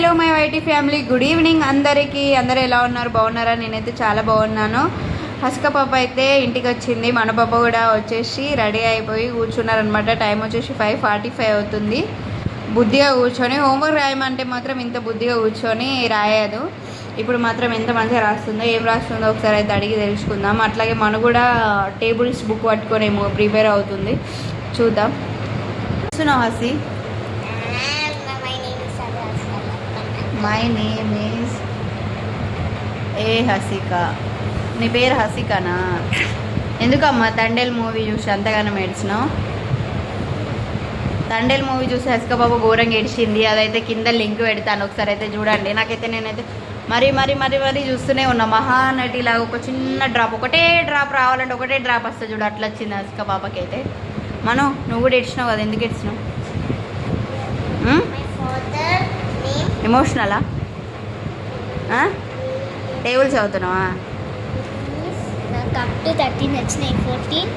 Hello my YT family, good evening అందరికీ. అందరూ ఎలా ఉన్నారు? బాగున్నారా? నేనైతే చాలా బాగున్నాను. హస్క పాప అయితే ఇంటికి వచ్చింది. మన పాప కూడా వచ్చేసి రెడీ అయిపోయి కూర్చున్నారనమాట. టైం వచ్చేసి 5:45 అవుతుంది. బుద్ధిగా కూర్చొని హోంవర్క్ రాయమంటే మాత్రం ఇంత బుద్ధిగా కూర్చొని రాయదు. ఇప్పుడు మాత్రం ఎంత మంచిగా రాస్తుందో, ఏం రాస్తుందో ఒకసారి అయితే అడిగి తెలుసుకుందాం. అట్లాగే మన కూడా టేబుల్స్ బుక్ పట్టుకొని ఏమో ప్రిపేర్ అవుతుంది, చూద్దాం. చూస్తున్నావు Hasi? My name is Hasika. నీ పేరు హసికనా? ఎందుకమ్మా తండేల్ మూవీ చూసి అంతగానో ఏడ్చినావు? తండేల్ మూవీ చూసి హసిక బాబు ఘోరంగా ఏడ్చింది. అదైతే కింద లింక్ పెడతాను, ఒకసారి అయితే చూడండి. నేనైతే మరీ చూస్తూనే ఉన్నా. మహానటిలాగా ఒక చిన్న డ్రాప్, ఒకటే డ్రాప్ రావాలంటే ఒకటే డ్రాప్ వస్తుంది చూడు, అట్లా వచ్చింది హసిక బాబాకి అయితే. మనం నువ్వు కూడా ఏడ్చినావు కదా, ఎందుకు ఏడ్చినావు? ఎమోషనలా? టేబుల్స్ చదువుతున్నావా? నాకు అప్ టు 13 వచ్చినాయి. 14